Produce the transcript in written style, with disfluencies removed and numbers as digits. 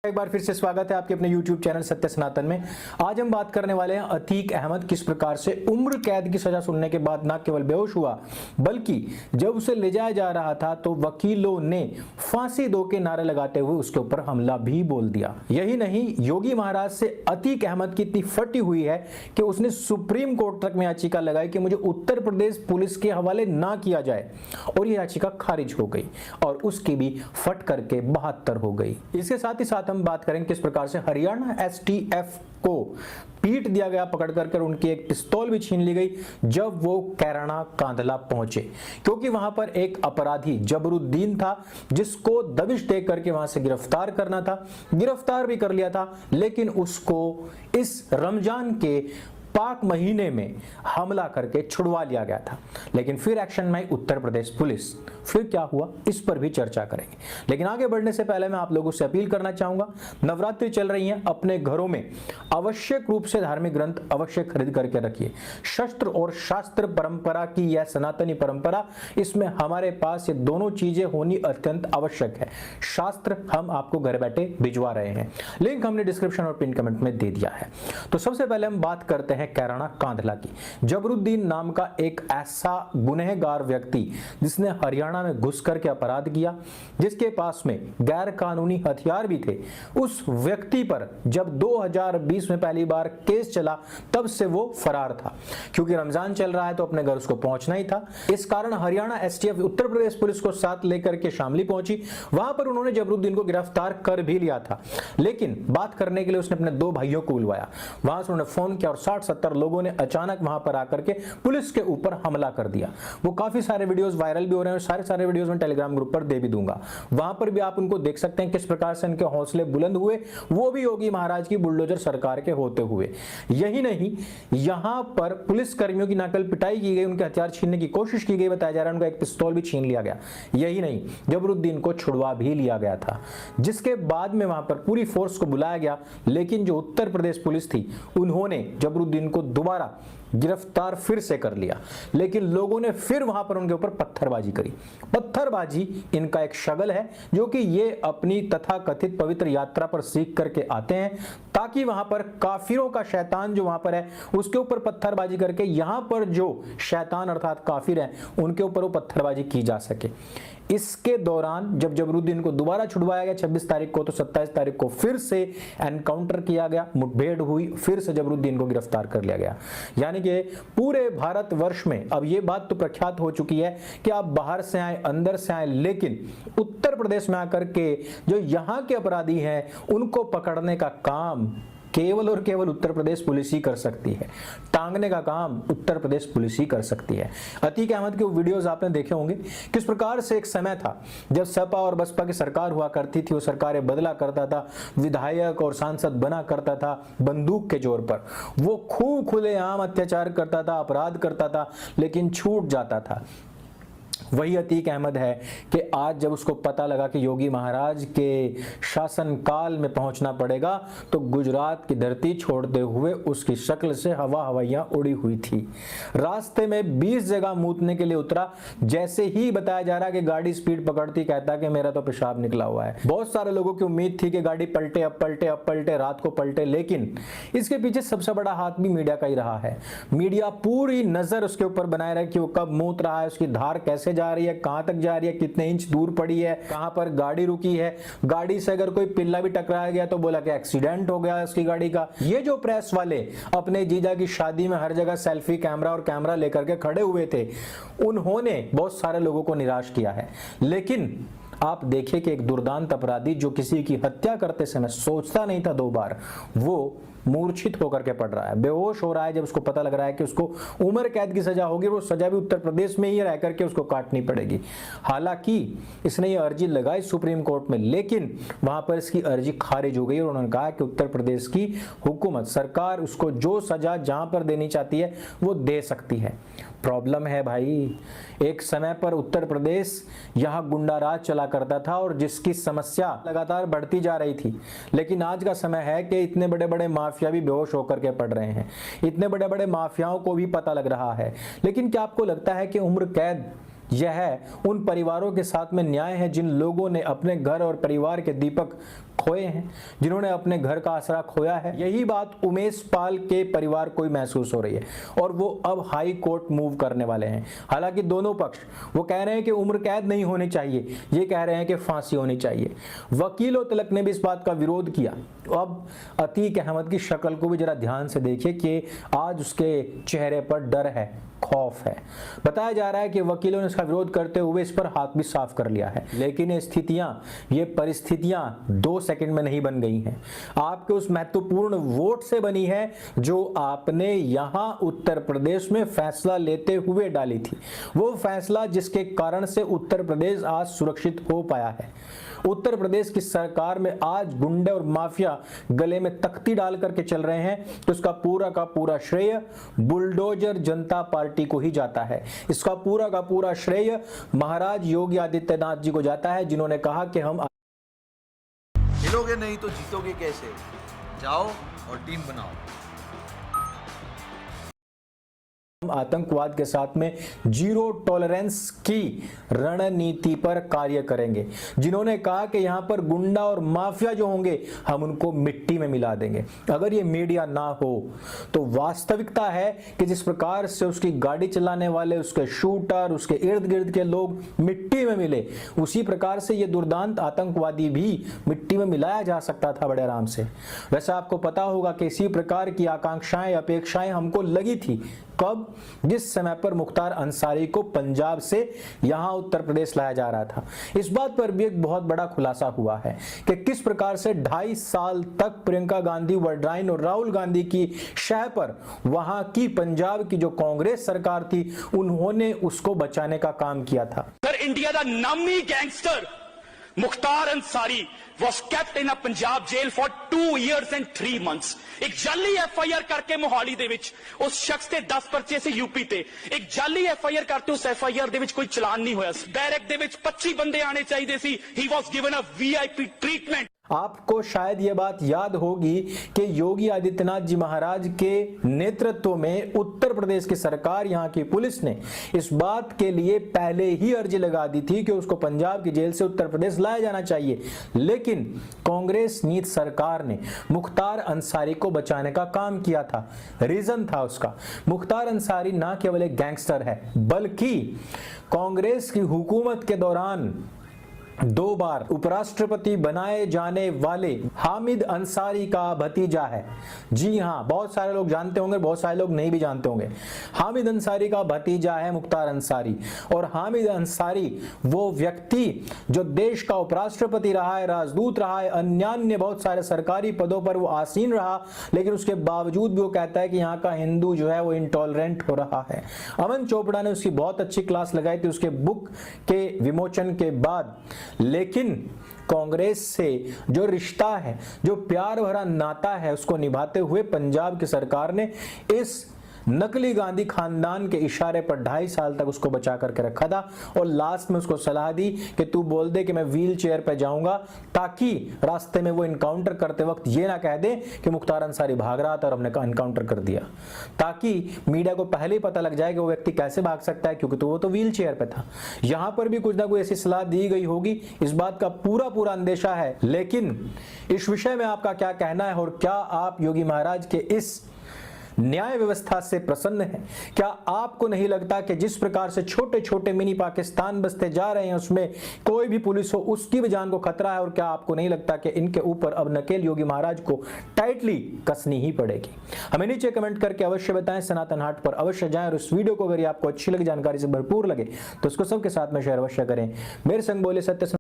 एक बार फिर से स्वागत है आपके अपने YouTube चैनल सत्य सनातन में। आज हम बात करने वाले हैं अतीक अहमद किस प्रकार से उम्र कैद की सजा सुनने के बाद न केवल बेहोश हुआ बल्कि जब उसे ले जाया जा रहा था तो वकीलों ने फांसी दो के नारे लगाते हुए उसके ऊपर हमला भी बोल दिया। यही नहीं, योगी महाराज से अतीक अहमद की इतनी फटी हुई है कि उसने सुप्रीम कोर्ट तक में याचिका लगाई कि मुझे उत्तर प्रदेश पुलिस के हवाले ना किया जाए और यह याचिका खारिज हो गई और उसकी भी फट करके 72 हो गई। इसके साथ ही साथ हम बात करेंगे किस प्रकार से हरियाणा एसटीएफ को पीट दिया गया, पकड़ कर उनकी एक पिस्तौल भी छीन ली गई जब वो कैराना कांधला पहुंचे, क्योंकि वहां पर एक अपराधी जबरुद्दीन था जिसको दबिश दे करके वहां से गिरफ्तार करना था। गिरफ्तार भी कर लिया था, लेकिन उसको इस रमजान के पाक महीने में हमला करके छुड़वा लिया गया था। लेकिन फिर एक्शन में आई उत्तर प्रदेश पुलिस। फिर क्या हुआ इस पर भी चर्चा करेंगे, लेकिन आगे बढ़ने से पहले मैं आप लोगों से अपील करना चाहूंगा, नवरात्रि चल रही है, अपने घरों में आवश्यक रूप से धार्मिक ग्रंथ अवश्य खरीद करके रखिए। शस्त्र और शास्त्र परंपरा की यह सनातनी परंपरा, इसमें हमारे पास ये दोनों चीजें होनी अत्यंत आवश्यक है। शास्त्र हम आपको घर बैठे भिजवा रहे हैं, लिंक हमने डिस्क्रिप्शन और पिन कमेंट में दे दिया है। तो सबसे पहले हम बात करते हैं कैराना कांधला की। जबरुद्दीन नाम का एक ऐसा गुनहगार व्यक्ति जिसने हरियाणा में घुस करके अपराध किया, जिसके पास में गैर कानूनी हथियार भी थे, उस व्यक्ति पर जब 2020 में पहली बार केस चला तब से वो फरार था। क्योंकि रमजान चल रहा है तो अपने घर उसको पहुंचना ही था। इस कारण हरियाणा एसटीएफ उत्तर प्रदेश पुलिस को साथ लेकर के शामली पहुंची। वहां पर उन्होंने जबरुद्दीन को गिरफ्तार कर भी लिया था, लेकिन बात करने के लिए उसने अपने 2 भाइयों को बुलवाया। वहां से उन्होंने फोन किया और 60-70 लोगों ने अचानक वहां पर आकर के पुलिस के ऊपर हमला कर दिया। वो काफी सारे वीडियोस वायरल भी हो रहे हैं, सारे वीडियोस में टेलीग्राम ग्रुप पर दे भी दूंगा, वहां पर भी आप उनको देख सकते हैं किस प्रकार से इनके हौसले बुलंद हुए, वो भी योगी महाराज की बुलडोजर सरकार के होते हुए। यही नहीं, यहां पर पुलिस कर्मियों की नकल पिटाई की गई, उनके हथियार छीनने की कोशिश की गई, बताया जा रहा है उनका एक पिस्तौल भी छीन लिया गया। यही नहीं, जबरुद्दीन को छुड़वा भी लिया गया था, जिसके बाद में वहां पर पूरी फोर्स को बुलाया गया। लेकिन जो उत्तर प्रदेश पुलिस थी उन्होंने जबरुद्दीन को दोबारा गिरफ्तार फिर से कर लिया, लेकिन लोगों ने फिर वहां पर उनके ऊपर पत्थरबाजी करी। पत्थरबाजी इनका एक शगल है जो कि ये अपनी तथाकथित पवित्र यात्रा पर सीख करके आते हैं, ताकि वहां पर काफिरों का शैतान जो वहां पर है उसके ऊपर पत्थरबाजी करके यहां पर जो शैतान अर्थात काफिर है उनके ऊपर वो पत्थरबाजी की जा सके। इसके दौरान जब जबरुद्दीन को दोबारा छुड़वाया गया 26 तारीख को, तो 27 तारीख को फिर से एनकाउंटर किया गया, मुठभेड़ हुई, फिर से जबरुद्दीन को गिरफ्तार कर लिया गया। यानी कि पूरे भारतवर्ष में अब ये बात तो प्रख्यात हो चुकी है कि आप बाहर से आए अंदर से आए, लेकिन उत्तर प्रदेश में आकर के जो यहां के अपराधी हैं उनको पकड़ने का काम केवल और केवल उत्तर प्रदेश पुलिस ही कर सकती है। टांगने का काम उत्तर प्रदेश पुलिस ही कर सकती है। अतीक अहमद के वीडियोस आपने देखे होंगे, किस प्रकार से एक समय था जब सपा और बसपा की सरकार हुआ करती थी, वो सरकारें बदला करता था, विधायक और सांसद बना करता था बंदूक के जोर पर, वो खूब खुलेआम अत्याचार करता था, अपराध करता था, लेकिन छूट जाता था। वही अतीक अहमद है कि आज जब उसको पता लगा कि योगी महाराज के शासन काल में पहुंचना पड़ेगा, तो गुजरात की धरती छोड़ते हुए उसकी शक्ल से हवाइयां उड़ी हुई थी। रास्ते में 20 जगह मूतने के लिए उतरा। जैसे ही बताया जा रहा है कि गाड़ी स्पीड पकड़ती, कहता कि मेरा तो पेशाब निकला हुआ है। बहुत सारे लोगों की उम्मीद थी कि गाड़ी पलटे, अब पलटे, अब पलटे, रात को पलटे, लेकिन इसके पीछे सबसे बड़ा हाथ भी मीडिया का ही रहा है। मीडिया पूरी नजर उसके ऊपर बनाए रहे कि वो कब मूत रहा है, उसकी धार कैसे जा रही है, कहां तक जा रही है, कितने इंच दूर पड़ी है, कहां पर गाड़ी रुकी है, गाड़ी से अगर कोई पिल्ला भी टकराया गया तो बोला कि एक्सीडेंट हो गया उसकी गाड़ी का। ये जो प्रेस वाले अपने जीजा की शादी में हर जगह सेल्फी कैमरा और कैमरा लेकर के खड़े हुए थे, उन्होंने बहुत सारे लोगों को निराश किया है। लेकिन आप देखिए कि एक दुर्दांत अपराधी जो किसी की हत्या करते समय सोचता नहीं था 2 बार, वो मूर्छित होकर के पड़ रहा है, बेहोश हो रहा है। जब उसको पता लग रहा है कि उसको उम्र कैद की सजा होगी, वो सजा भी उत्तर प्रदेश में ही रह करके उसको काटनी पड़ेगी। हालांकि इसने ये अर्जी लगाई सुप्रीम कोर्ट में, लेकिन वहां पर इसकी अर्जी खारिज हो गई और उन्होंने कहा कि उत्तर प्रदेश की हुकूमत सरकार उसको जो सजा जहां पर देनी चाहती है वो दे सकती है। प्रॉब्लम है भाई, एक समय पर उत्तर प्रदेश यहां गुंडा राज चला करता था और जिसकी समस्या लगातार बढ़ती जा रही थी, लेकिन आज का समय है कि इतने बड़े बड़े माफिया भी बेहोश होकर के पड़ रहे हैं, इतने बड़े बड़े माफियाओं को भी पता लग रहा है। लेकिन क्या आपको लगता है कि उम्र कैद यह उन परिवारों के साथ में न्याय है जिन लोगों ने अपने घर और परिवार के दीपक खोए हैं, जिन्होंने अपने घर का आसरा खोया है। यही बात उमेश पाल के परिवार को ही महसूस हो रही है और वो अब हाई कोर्ट मूव करने वाले हैं। हालांकि दोनों पक्ष वो कह रहे हैं कि उम्र कैद नहीं होनी चाहिए, ये कह रहे हैं कि फांसी होनी चाहिए। वकीलों तलक ने भी इस बात का विरोध किया। अब अतीक अहमद की शक्ल को भी जरा ध्यान से देखिए कि आज उसके चेहरे पर डर है, खौफ है। बताया जा रहा है कि वकीलों ने इसका विरोध करते हुए इस पर हाथ भी साफ कर लिया है। लेकिन ये परिस्थितियां 2 सेकंड में नहीं बन गई हैं। आपके उस महत्वपूर्ण वोट से बनी है जो आपने यहां उत्तर प्रदेश में फैसला लेते हुए डाली थी। वो फैसला जिसके कारण से उत्तर प्रदेश आज सुरक्षित हो पाया है। उत्तर प्रदेश की सरकार में आज गुंडे और माफिया गले में तख्ती डाल करके चल रहे हैं, तो इसका पूरा का पूरा श्रेय बुलडोजर जनता पार्टी को ही जाता है। इसका पूरा का पूरा श्रेय महाराज योगी आदित्यनाथ जी को जाता है, जिन्होंने कहा कि हम हिलोगे नहीं तो जीतोगे कैसे, जाओ और टीम बनाओ। आतंकवाद के साथ में जीरो टॉलरेंस की रणनीति पर कार्य करेंगे। जिन्होंने कहा कि यहां पर गुंडा और माफिया जो होंगे हम उनको मिट्टी में मिला देंगे। अगर ये मीडिया ना हो तो वास्तविकता है कि जिस प्रकार से उसकी गाड़ी चलाने वाले, उसके शूटर, उसके इर्द गिर्द के लोग मिट्टी में मिले, उसी प्रकार से ये दुर्दांत आतंकवादी भी मिट्टी में मिलाया जा सकता था बड़े आराम से। वैसे आपको पता होगा कि इसी प्रकार की आकांक्षाएं, अपेक्षाएं हमको लगी थी। कब? जिस समय पर मुख्तार अंसारी को पंजाब से यहां उत्तर प्रदेश लाया जा रहा था। इस बात पर भी एक बहुत बड़ा खुलासा हुआ है कि किस प्रकार से 2.5 साल तक प्रियंका गांधी वड्राइन और राहुल गांधी की शह पर वहां की पंजाब की जो कांग्रेस सरकार थी, उन्होंने उसको बचाने का काम किया था। इंडिया का नामी gangster Mukhtar Ansari was kept in a Punjab jail for 2 years and 3 months। एक जाली FIR करके मोहाली दे विच उस शख्स ते 10 पर्चे से यूपी ते एक जाली FIR करते उस FIR दे विच कोई चलान नहीं होया। बैरक दे विच 25 बंदे आने चाहिए सी। He was given a VIP treatment. आपको शायद ये बात याद होगी कि योगी आदित्यनाथ जी महाराज के नेतृत्व में उत्तर प्रदेश की सरकार, यहां की पुलिस ने इस बात के लिए पहले ही अर्जी लगा दी थी कि उसको पंजाब की जेल से उत्तर प्रदेश लाया जाना चाहिए। लेकिन कांग्रेस नीत सरकार ने मुख्तार अंसारी को बचाने का काम किया था। रीजन था उसका, मुख्तार अंसारी ना केवल एक गैंगस्टर है, बल्कि कांग्रेस की हुकूमत के दौरान 2 बार उपराष्ट्रपति बनाए जाने वाले हामिद अंसारी का भतीजा है। जी हां, बहुत सारे लोग जानते होंगे, बहुत सारे लोग नहीं भी जानते होंगे। हामिद अंसारी का भतीजा है मुख्तार अंसारी। और हामिद अंसारी वो व्यक्ति जो देश का उपराष्ट्रपति रहा है, राजदूत रहा है, अन्य बहुत सारे सरकारी पदों पर वो आसीन रहा, लेकिन उसके बावजूद भी वो कहता है कि यहाँ का हिंदू जो है वो इंटॉलरेंट हो रहा है। अमन चोपड़ा ने उसकी बहुत अच्छी क्लास लगाई थी उसके बुक के विमोचन के बाद। लेकिन कांग्रेस से जो रिश्ता है, जो प्यार भरा नाता है, उसको निभाते हुए पंजाब की सरकार ने इस नकली गांधी खानदान के इशारे पर 2.5 साल तक उसको बचा करके रखा था और लास्ट में उसको सलाह दी कि तू बोल दे कि मैं व्हील चेयर पे जाऊंगा, ताकि रास्ते में वो इनकाउंटर करते वक्त ये ना कह दे कि मुख्तार अंसारी भाग रहा था और हमने इनकाउंटर कर दिया, ताकि मीडिया को पहले ही पता लग जाए कि वो व्यक्ति कैसे भाग सकता है, क्योंकि तो वो तो व्हील चेयर पे था। यहां पर भी कुछ ना कोई ऐसी सलाह दी गई होगी, इस बात का पूरा अंदेशा है। लेकिन इस विषय में आपका क्या कहना है और क्या आप योगी महाराज के इस न्याय व्यवस्था से प्रसन्न है? क्या आपको नहीं लगता कि जिस प्रकार से छोटे छोटे मिनी पाकिस्तान बसते जा रहे हैं उसमें कोई भी पुलिस हो उसकी भी जान को खतरा है? और क्या आपको नहीं लगता कि इनके ऊपर अब नकेल योगी महाराज को टाइटली कसनी ही पड़ेगी? हमें नीचे कमेंट करके अवश्य बताएं। सनातन हाट पर अवश्य जाएं और इस वीडियो को अगर आपको अच्छी लगी, जानकारी से भरपूर लगे, तो उसको सबके साथ में शेयर अवश्य करें। मेरे संग बोले सत्य।